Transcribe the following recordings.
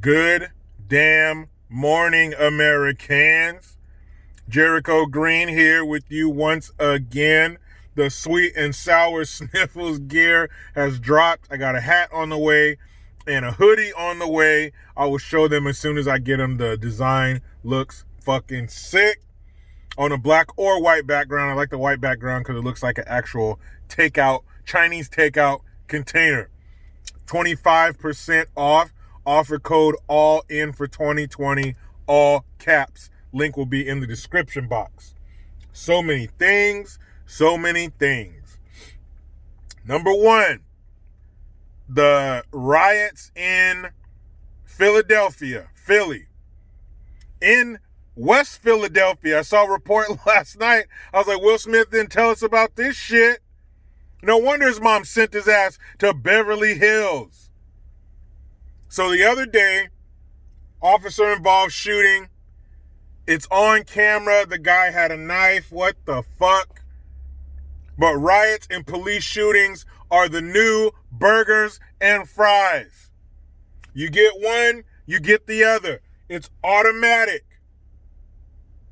Good damn morning, Americans. Jericho Green here with you once again. The sweet and sour sniffles gear has dropped. I got a hat on the way and a hoodie on the way. I will show them as soon as I get them. The design looks fucking sick on a black or white background. I like the white background because it looks like an actual Chinese takeout container. 25% off. Offer code all in for 2020, all caps. Link will be in the description box. So many things. Number one, the riots in Philadelphia, Philly. In West Philadelphia, I saw a report last night. I was like, Will Smith didn't tell us about this shit. No wonder his mom sent his ass to Beverly Hills. So the other day, officer involved shooting. It's on camera. The guy had a knife. What the fuck? But riots and police shootings are the new burgers and fries. You get one, you get the other. It's automatic.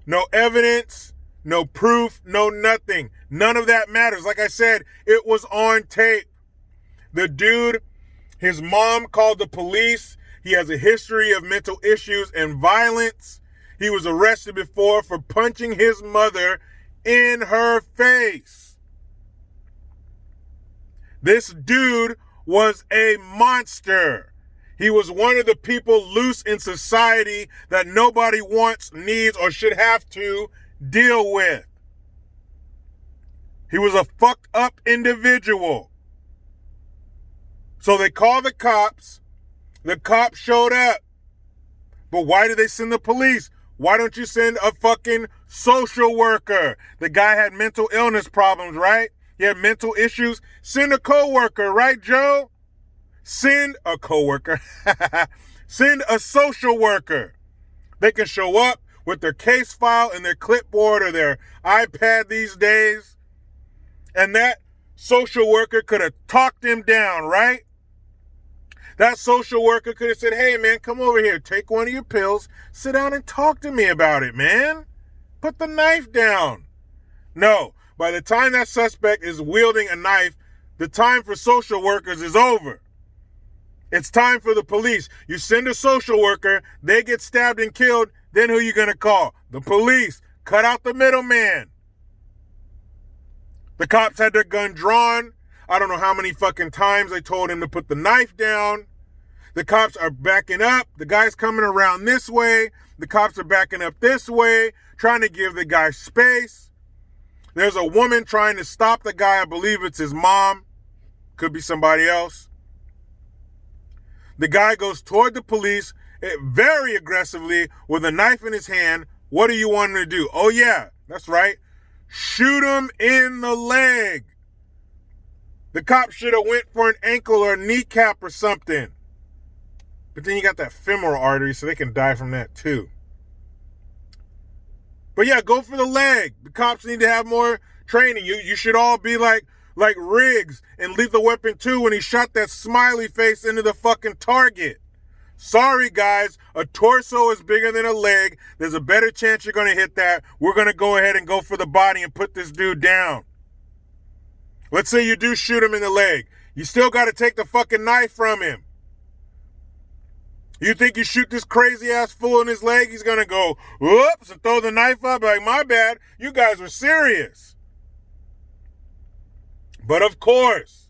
No evidence, no proof, no nothing. None of that matters. Like I said, it was on tape. The dude, his mom called the police. He has a history of mental issues and violence. He was arrested before for punching his mother in her face. This dude was a monster. He was one of the people loose in society that nobody wants, needs, or should have to deal with. He was a fucked up individual. So they called the cops. The cops showed up. But why did they send the police? Why don't you send a fucking social worker? The guy had mental illness problems, right? He had mental issues. Send a coworker, right, Joe? Send a coworker. Send a social worker. They can show up with their case file and their clipboard or their iPad these days. And that social worker could have talked him down, right? That social worker could have said, hey, man, come over here. Take one of your pills. Sit down and talk to me about it, man. Put the knife down. No. By the time that suspect is wielding a knife, the time for social workers is over. It's time for the police. You send a social worker, they get stabbed and killed, then who you going to call? The police. Cut out the middleman. The cops had their gun drawn. I don't know how many fucking times they told him to put the knife down. The cops are backing up. The guy's coming around this way. The cops are backing up this way, trying to give the guy space. There's a woman trying to stop the guy. I believe it's his mom. Could be somebody else. The guy goes toward the police very aggressively with a knife in his hand. What do you want him to do? Oh, yeah, that's right. Shoot him in the leg. The cop should have went for an ankle or a kneecap or something. But then you got that femoral artery, so they can die from that too. But yeah, go for the leg. The cops need to have more training. You should all be like Riggs in Lethal Weapon 2 when he shot that smiley face into the fucking target. Sorry, guys. A torso is bigger than a leg. There's a better chance you're going to hit that. We're going to go ahead and go for the body and put this dude down. Let's say you do shoot him in the leg. You still got to take the fucking knife from him. You think you shoot this crazy ass fool in his leg, he's going to go, whoops, and throw the knife up like, my bad, you guys were serious. But of course,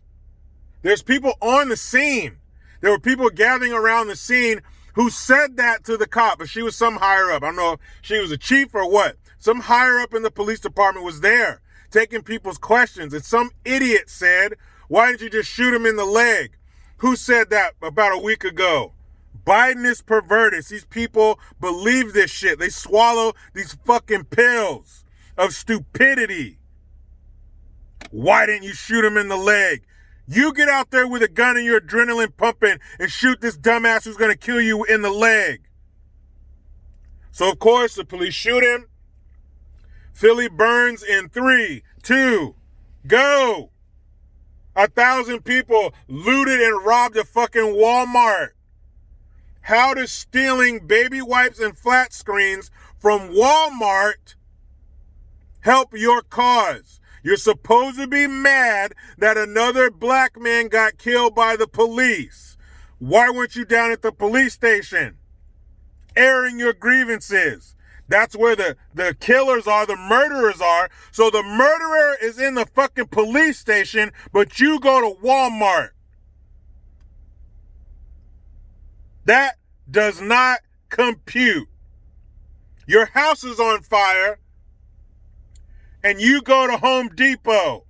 there's people on the scene. There were people gathering around the scene who said that to the cop, but she was some higher up. I don't know if she was a chief or what. Some higher up in the police department was there taking people's questions. And some idiot said, why didn't you just shoot him in the leg? Who said that about a week ago? Biden is perverted. These people believe this shit. They swallow these fucking pills of stupidity. Why didn't you shoot him in the leg? You get out there with a gun and your adrenaline pumping and shoot this dumbass who's going to kill you in the leg. So, of course, the police shoot him. Philly burns in 3, 2, go. 1,000 people looted and robbed a fucking Walmart. how does stealing baby wipes and flat screens from Walmart help your cause? You're supposed to be mad that another black man got killed by the police. Why weren't you down at the police station airing your grievances? That's where the killers are, the murderers are. So the murderer is in the fucking police station, but you go to Walmart. That does not compute. Your house is on fire, and you go to Home Depot.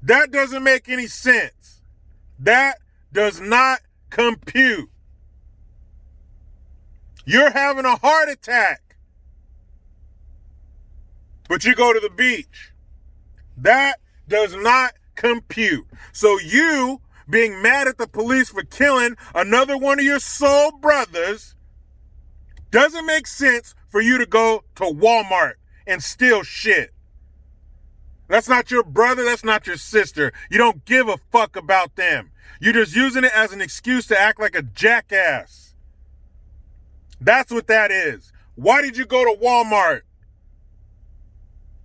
That doesn't make any sense. That does not compute. You're having a heart attack, but you go to the beach. That does not compute. So you being mad at the police for killing another one of your soul brothers doesn't make sense for you to go to Walmart and steal shit. That's not your brother. That's not your sister. You don't give a fuck about them. You're just using it as an excuse to act like a jackass. That's what that is. Why did you go to Walmart?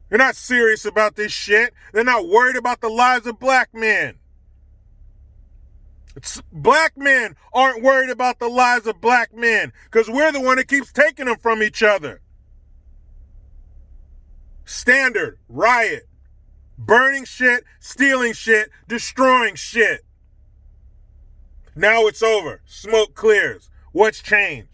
You're not serious about this shit. They're not worried about the lives of black men. Black men aren't worried about the lives of black men because we're the one that keeps taking them from each other. Standard, riot, burning shit, stealing shit, destroying shit. Now it's over. Smoke clears. What's changed?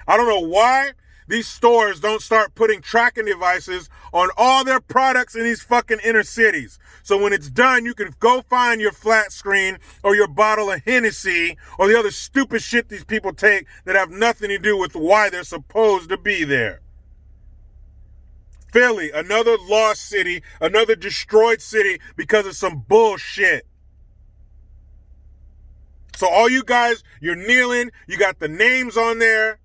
I don't know why these stores don't start putting tracking devices on all their products in these fucking inner cities. So when it's done, you can go find your flat screen or your bottle of Hennessy or the other stupid shit these people take that have nothing to do with why they're supposed to be there. Philly, another lost city, another destroyed city because of some bullshit. So all you guys, you're kneeling, you got the names on there.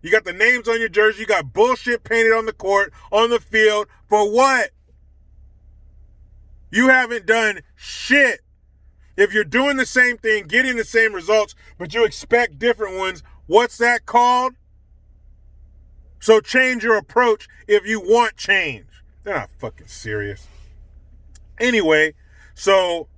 You got the names on your jersey. You got bullshit painted on the court, on the field. For what? You haven't done shit. If you're doing the same thing, getting the same results, but you expect different ones, what's that called? So change your approach if you want change. They're not fucking serious. Anyway, so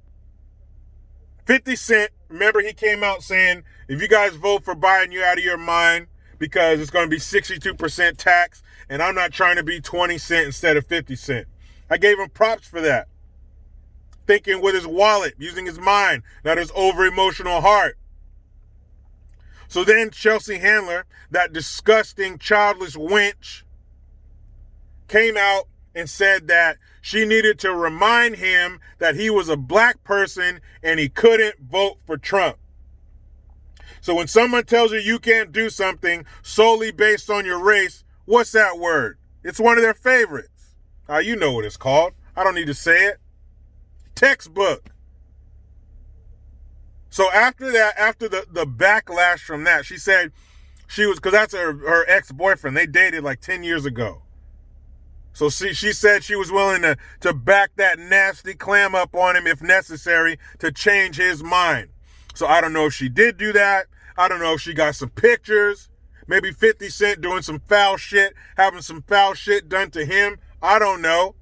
50 Cent, remember he came out saying, if you guys vote for Biden, you're out of your mind. Because it's going to be 62% tax, and I'm not trying to be 20 cent instead of 50 cent. I gave him props for that. Thinking with his wallet, using his mind, not his over-emotional heart. So then Chelsea Handler, that disgusting, childless wench, came out and said that she needed to remind him that he was a black person and he couldn't vote for Trump. So when someone tells you you can't do something solely based on your race, what's that word? It's one of their favorites. You know what it's called. I don't need to say it. Textbook. So after that, after the backlash from that, she said she was, because that's her ex-boyfriend. They dated like 10 years ago. So she said she was willing to back that nasty clam up on him if necessary to change his mind. So I don't know if she did do that. I don't know if she got some pictures. Maybe 50 Cent doing some foul shit, having some foul shit done to him. I don't know.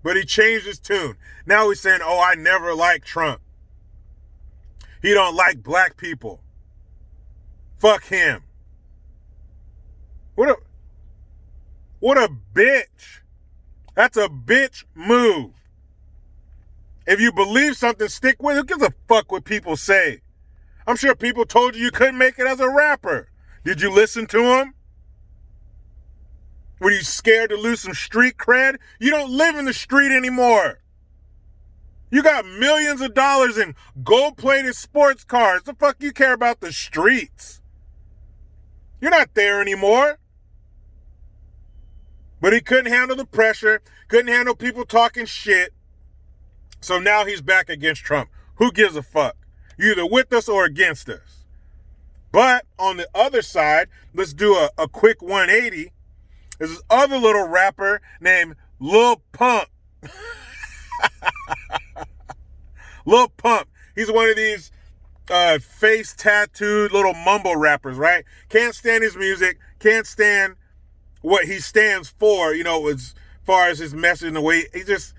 But he changed his tune. Now he's saying, oh, I never liked Trump. He don't like black people. Fuck him. What a bitch. That's a bitch move. If you believe something, stick with it. Who gives a fuck what people say? I'm sure people told you couldn't make it as a rapper. Did you listen to them? Were you scared to lose some street cred? You don't live in the street anymore. You got millions of dollars in gold-plated sports cars. The fuck you care about the streets? You're not there anymore. But he couldn't handle the pressure, couldn't handle people talking shit. So now he's back against Trump. Who gives a fuck? You're either with us or against us. But on the other side, let's do a quick 180. There's this other little rapper named Lil Pump. Lil Pump. He's one of these face tattooed little mumble rappers, right? Can't stand his music, can't stand what he stands for, as far as his message and the way he just,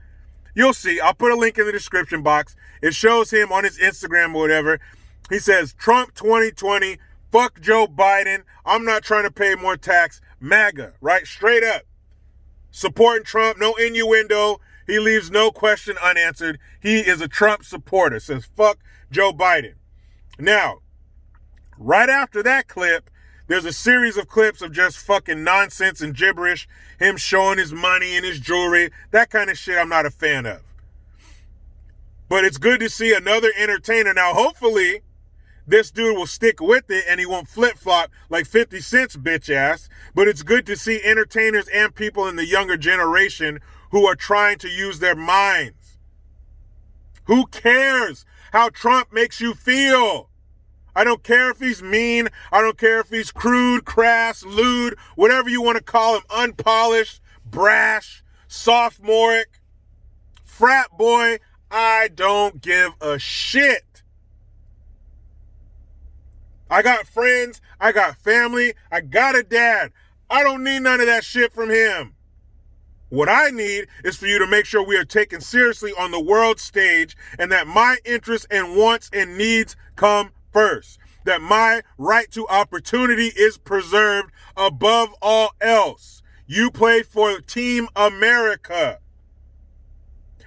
you'll see. I'll put a link in the description box. It shows him on his Instagram or whatever. He says, Trump 2020, fuck Joe Biden. I'm not trying to pay more tax. MAGA, right? Straight up. Supporting Trump, no innuendo. He leaves no question unanswered. He is a Trump supporter. Says, fuck Joe Biden. Now, right after that clip, there's a series of clips of just fucking nonsense and gibberish. Him showing his money and his jewelry. That kind of shit I'm not a fan of. But it's good to see another entertainer. Now, hopefully, this dude will stick with it and he won't flip-flop like 50 Cent's bitch ass. But it's good to see entertainers and people in the younger generation who are trying to use their minds. Who cares how Trump makes you feel? I don't care if he's mean. I don't care if he's crude, crass, lewd, whatever you want to call him, unpolished, brash, sophomoric, frat boy. I don't give a shit. I got friends. I got family. I got a dad. I don't need none of that shit from him. What I need is for you to make sure we are taken seriously on the world stage and that my interests and wants and needs come first. That my right to opportunity is preserved above all else. You play for Team America.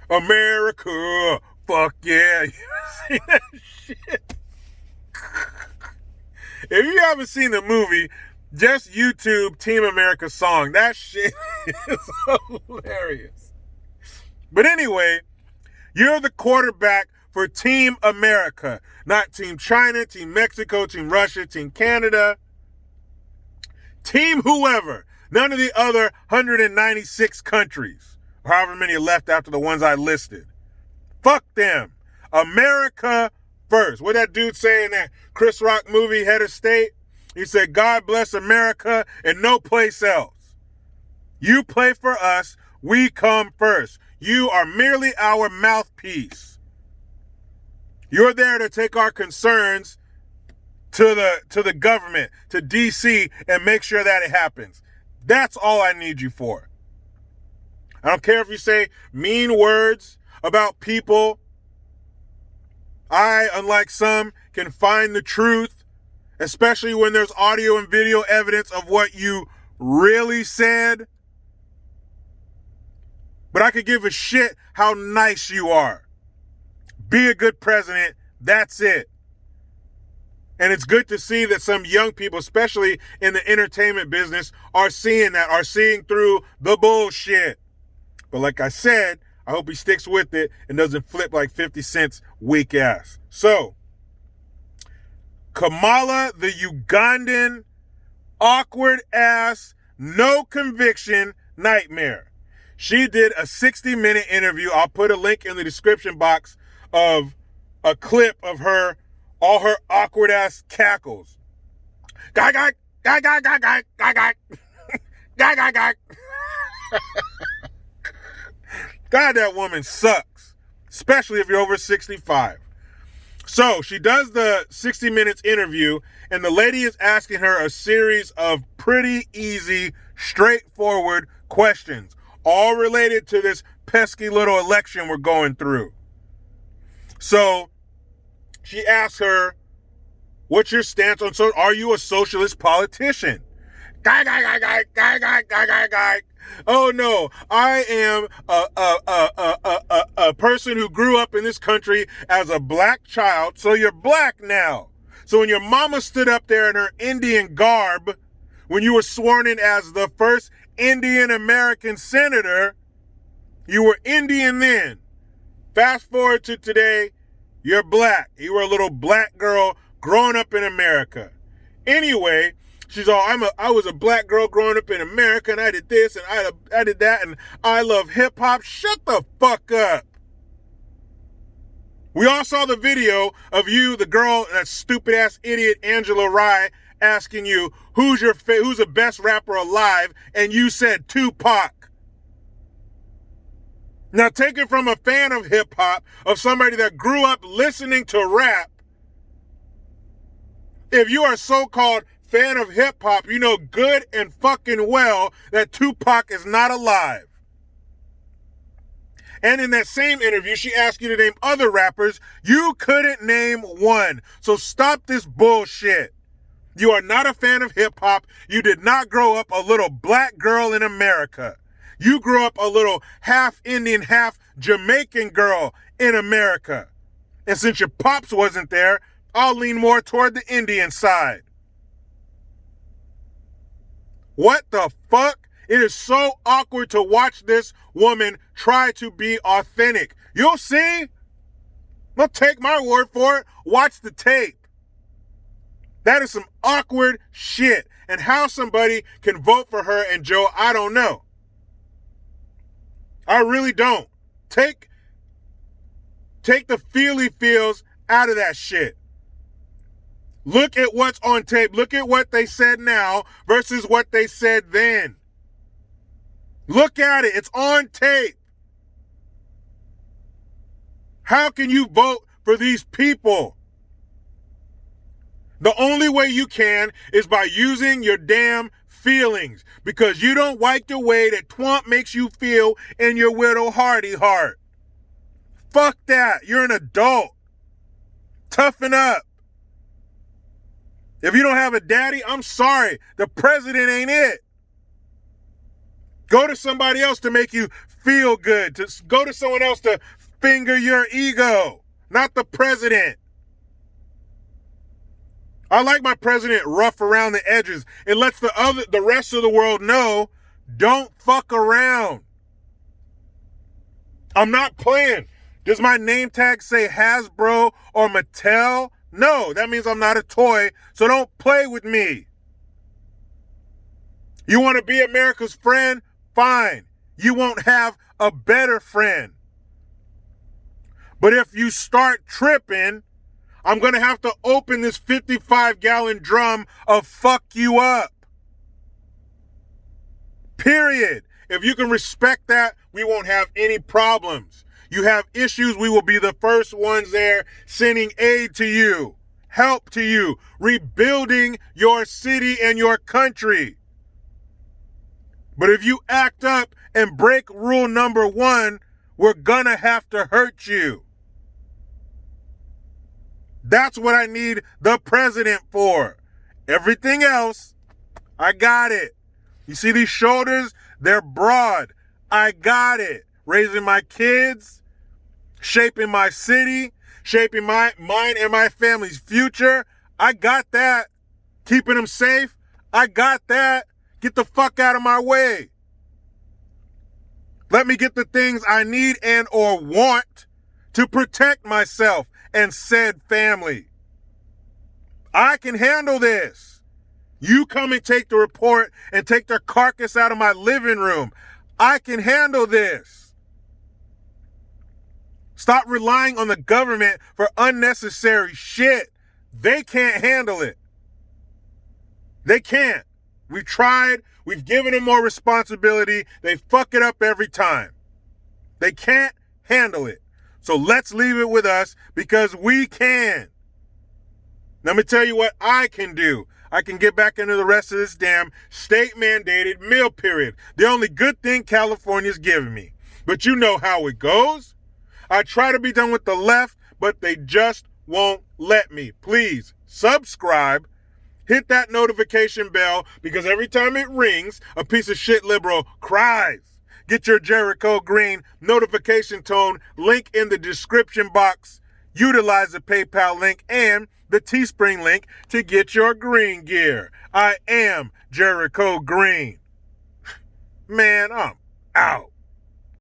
America. Fuck yeah. You see that shit? If you haven't seen the movie, just YouTube Team America song. That shit is hilarious. But anyway, you're the quarterback for Team America, not Team China, Team Mexico, Team Russia, Team Canada, Team whoever. None of the other 196 countries, or however many are left after the ones I listed. Fuck them. America first. What that dude say in that Chris Rock movie, Head of State? He said, God bless America and no place else. You play for us. We come first. You are merely our mouthpiece. You're there to take our concerns to the government, to DC, and make sure that it happens. That's all I need you for. I don't care if you say mean words about people. I, unlike some, can find the truth, especially when there's audio and video evidence of what you really said. But I could give a shit how nice you are. Be a good president. That's it. And it's good to see that some young people, especially in the entertainment business, are seeing that, are seeing through the bullshit. But like I said, I hope he sticks with it and doesn't flip like 50 Cent's weak ass. So, Kamala, the Ugandan, awkward ass, no conviction nightmare. She did a 60-minute interview. I'll put a link in the description box of a clip of her, all her awkward ass cackles. Guy, guy, guy, guy, guy, guy, guy, guy, guy, guy, guy. God, that woman sucks, especially if you're over 65. So she does the 60 minutes interview, and the lady is asking her a series of pretty easy, straightforward questions, all related to this pesky little election we're going through. So she asks her, what's your stance on, are you a socialist politician? Guy, guy, guy, guy, guy, guy, guy, guy, guy. Oh no, I am a person who grew up in this country as a black child. So you're black now. So when your mama stood up there in her Indian garb, when you were sworn in as the first Indian American senator, you were Indian then. Fast forward to today, you're black. You were a little black girl growing up in America. Anyway, she's all, I was a black girl growing up in America, and I did this, and I did that, and I love hip-hop. Shut the fuck up. We all saw the video of you, the girl, that stupid-ass idiot Angela Rye, asking you, who's the best rapper alive, and you said Tupac. Now take it from a fan of hip-hop, of somebody that grew up listening to rap, If you are a so-called fan of hip-hop, you know good and fucking well that Tupac is not alive. And in that same interview, she asked you to name other rappers. You couldn't name one. So stop this bullshit. You are not a fan of hip-hop. You did not grow up a little black girl in America. You grew up a little half Indian, half Jamaican girl in America. And since your pops wasn't there, I'll lean more toward the Indian side. What the fuck? It is so awkward to watch this woman try to be authentic. You'll see. Don't take my word for it. Watch the tape. That is some awkward shit. And how somebody can vote for her and Joe, I don't know. I really don't. Take the feely-feels out of that shit. Look at what's on tape. Look at what they said now versus what they said then. Look at it. It's on tape. How can you vote for these people? The only way you can is by using your damn feelings, because you don't like the way that Twump makes you feel in your Widow Hardy heart. Fuck that. You're an adult. Toughen up. If you don't have a daddy, I'm sorry. The president ain't it. Go to somebody else to make you feel good. Go to someone else to finger your ego, not the president. I like my president rough around the edges. It lets the rest of the world know, don't fuck around. I'm not playing. Does my name tag say Hasbro or Mattel? No, that means I'm not a toy, so don't play with me. You want to be America's friend? Fine. You won't have a better friend. But if you start tripping, I'm going to have to open this 55-gallon drum of fuck you up. Period. If you can respect that, we won't have any problems. You have issues, we will be the first ones there sending aid to you, help to you, rebuilding your city and your country. But if you act up and break rule number 1, we're gonna have to hurt you. That's what I need the president for. Everything else, I got it. You see these shoulders? They're broad. I got it. Raising my kids, shaping my city, shaping mine and my family's future. I got that. Keeping them safe. I got that. Get the fuck out of my way. Let me get the things I need and or want to protect myself and said family. I can handle this. You come and take the report and take the carcass out of my living room. I can handle this. Stop relying on the government for unnecessary shit. They can't handle it. They can't. We've tried. We've given them more responsibility. They fuck it up every time. They can't handle it. So let's leave it with us because we can. Let me tell you what I can do. I can get back into the rest of this damn state-mandated meal period. The only good thing California's giving me. But you know how it goes. I try to be done with the left, but they just won't let me. Please subscribe. Hit that notification bell because every time it rings, a piece of shit liberal cries. Get your Jericho Green notification tone link in the description box. Utilize the PayPal link and the Teespring link to get your green gear. I am Jericho Green. Man, I'm out.